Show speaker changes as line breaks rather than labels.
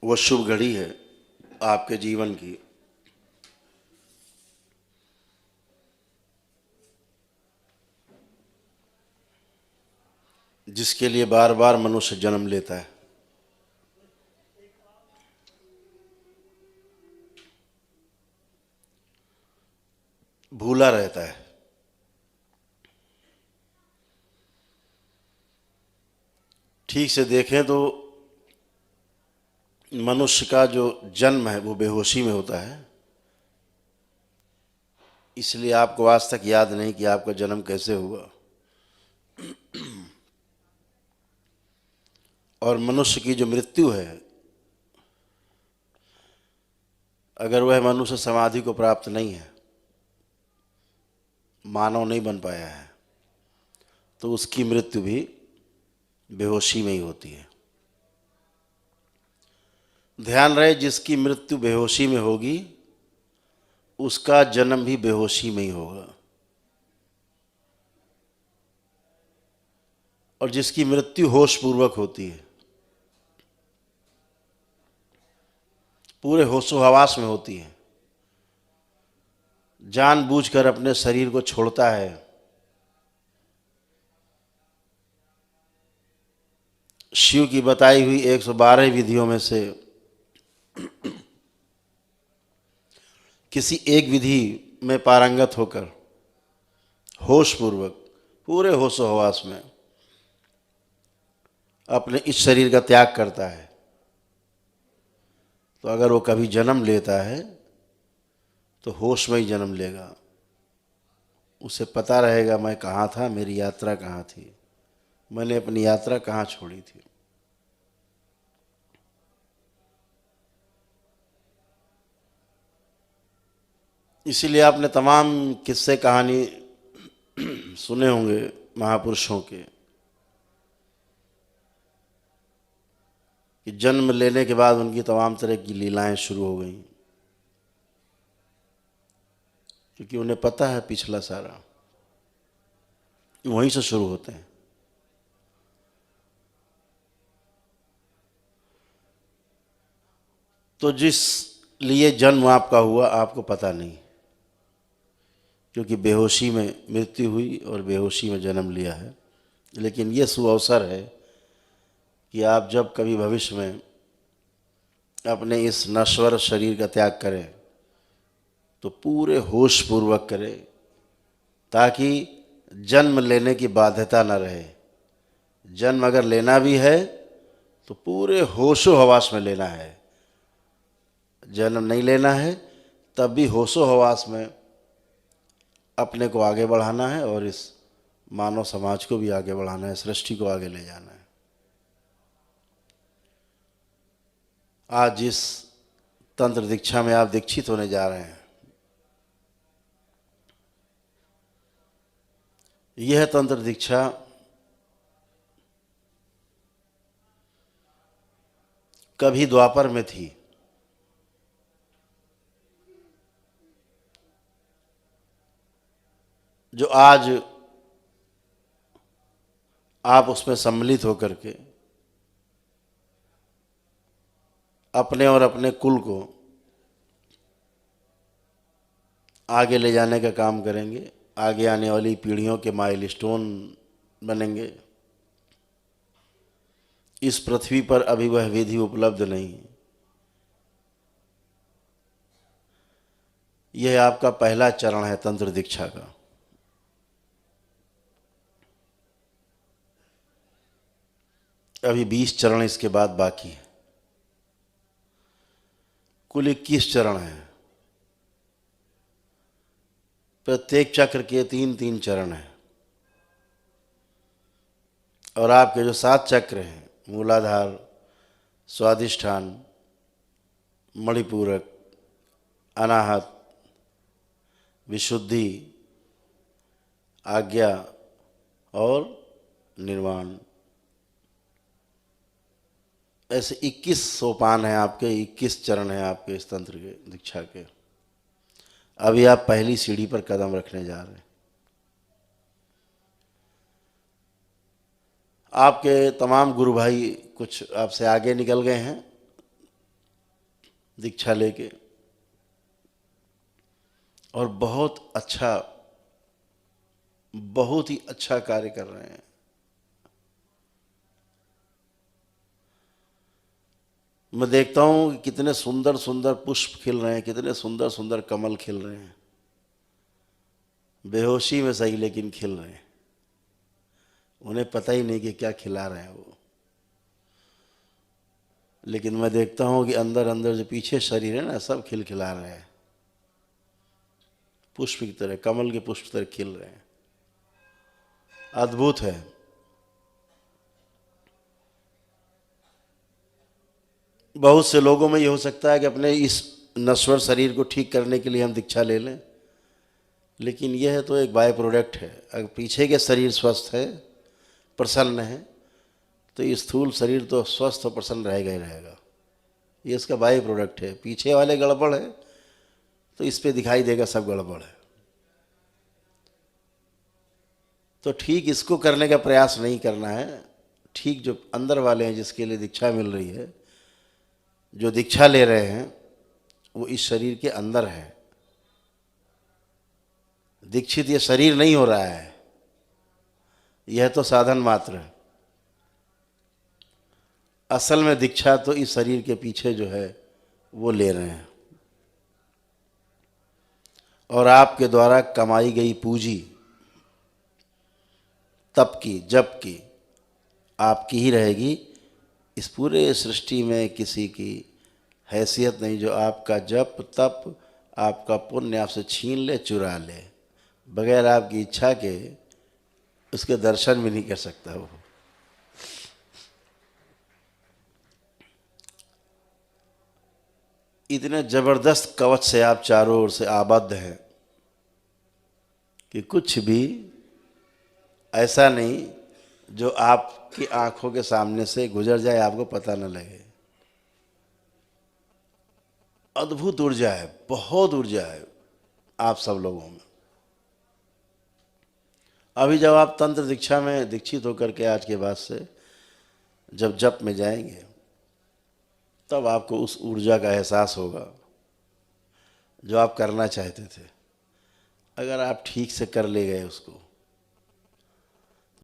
वो शुभ घड़ी है आपके जीवन की, जिसके लिए बार बार मनुष्य जन्म लेता है। भूला रहता है। ठीक से देखें तो मनुष्य का जो जन्म है वो बेहोशी में होता है। इसलिए आपको आज तक याद नहीं कि आपका जन्म कैसे हुआ। और मनुष्य की जो मृत्यु है, अगर वह मनुष्य समाधि को प्राप्त नहीं है, मानव नहीं बन पाया है, तो उसकी मृत्यु भी बेहोशी में ही होती है। ध्यान रहे, जिसकी मृत्यु बेहोशी में होगी उसका जन्म भी बेहोशी में ही होगा। और जिसकी मृत्यु होश पूर्वक होती है, पूरे होशो हवास में होती है, जानबूझकर अपने शरीर को छोड़ता है, शिव की बताई हुई 112 विधियों में से किसी एक विधि में पारंगत होकर होश पूर्वक पूरे होशो हवास में अपने इस शरीर का त्याग करता है, तो अगर वो कभी जन्म लेता है तो होश में ही जन्म लेगा। उसे पता रहेगा मैं कहाँ था, मेरी यात्रा कहाँ थी, मैंने अपनी यात्रा कहाँ छोड़ी थी। इसीलिए आपने तमाम किस्से कहानी सुने होंगे महापुरुषों के, कि जन्म लेने के बाद उनकी तमाम तरह की लीलाएं शुरू हो गई, क्योंकि उन्हें पता है पिछला सारा वहीं से शुरू होते हैं। तो जिस लिए जन्म आपका हुआ आपको पता नहीं, क्योंकि बेहोशी में मृत्यु हुई और बेहोशी में जन्म लिया है। लेकिन ये सुअवसर है कि आप जब कभी भविष्य में अपने इस नश्वर शरीर का त्याग करें तो पूरे होश पूर्वक करें, ताकि जन्म लेने की बाध्यता न रहे। जन्म अगर लेना भी है तो पूरे होशो हवास में लेना है। जन्म नहीं लेना है तब भी होशो हवास में अपने को आगे बढ़ाना है और इस मानव समाज को भी आगे बढ़ाना है, सृष्टि को आगे ले जाना है। आज जिस तंत्र दीक्षा में आप दीक्षित होने जा रहे हैं, यह तंत्र दीक्षा कभी द्वापर में थी, जो आज आप उसमें सम्मिलित होकर के अपने और अपने कुल को आगे ले जाने का काम करेंगे। आगे आने वाली पीढ़ियों के माइलस्टोन बनेंगे। इस पृथ्वी पर अभी वह विधि उपलब्ध नहीं। यह आपका पहला चरण है तंत्र दीक्षा का। अभी 20 चरण इसके बाद बाकी है। कुल 21 चरण हैं। प्रत्येक चक्र के 3-3 चरण हैं। और आपके जो 7 चक्र हैं, मूलाधार, स्वादिष्ठान, मणिपूरक, अनाहत, विशुद्धि, आज्ञा और निर्वाण, ऐसे 21 सोपान हैं आपके, 21 चरण हैं आपके इस तंत्र के दीक्षा के। अभी आप पहली सीढ़ी पर कदम रखने जा रहे हैं। आपके तमाम गुरु भाई कुछ आपसे आगे निकल गए हैं, दीक्षा लेके, और बहुत ही अच्छा कार्य कर रहे हैं। मैं देखता हूँ कि कितने सुंदर सुंदर पुष्प खिल रहे हैं, कितने सुंदर सुंदर कमल खिल रहे हैं, बेहोशी में सही लेकिन खिल रहे हैं। उन्हें पता ही नहीं कि क्या खिला रहे हैं वो। लेकिन मैं देखता हूँ कि अंदर अंदर जो पीछे शरीर है ना, सब खिलखिला रहे हैं, पुष्प की तरह, कमल के पुष्प की तरह खिल रहे हैं। अद्भुत है। बहुत से लोगों में ये हो सकता है कि अपने इस नश्वर शरीर को ठीक करने के लिए हम दीक्षा ले लें, लेकिन यह तो एक बाय प्रोडक्ट है। अगर पीछे के शरीर स्वस्थ है, प्रसन्न है, तो ये स्थूल शरीर तो स्वस्थ और प्रसन्न रहेगा ही रहेगा। ये इसका बाय प्रोडक्ट है। पीछे वाले गड़बड़ है तो इस पे दिखाई देगा सब गड़बड़ है। तो ठीक इसको करने का प्रयास नहीं करना है। ठीक जो अंदर वाले हैं, जिसके लिए दीक्षा मिल रही है, जो दीक्षा ले रहे हैं, वो इस शरीर के अंदर है। दीक्षित ये शरीर नहीं हो रहा है, यह तो साधन मात्र है। असल में दीक्षा तो इस शरीर के पीछे जो है वो ले रहे हैं, और आपके द्वारा कमाई गई पूंजी, तप की, जप की, आपकी ही रहेगी। इस पूरे सृष्टि में किसी की हैसियत नहीं जो आपका जप तप, आपका पुण्य आपसे छीन ले, चुरा ले, बगैर आपकी इच्छा के उसके दर्शन भी नहीं कर सकता वो। इतने जबरदस्त कवच से आप चारों ओर से आबद्ध हैं कि कुछ भी ऐसा नहीं जो आपकी आंखों के सामने से गुजर जाए, आपको पता न लगे। अद्भुत ऊर्जा है, बहुत ऊर्जा है आप सब लोगों में। अभी जब आप तंत्र दीक्षा में दीक्षित होकर के आज के बाद से जब जप में जाएंगे, तब आपको उस ऊर्जा का एहसास होगा जो आप करना चाहते थे। अगर आप ठीक से कर ले गए उसको,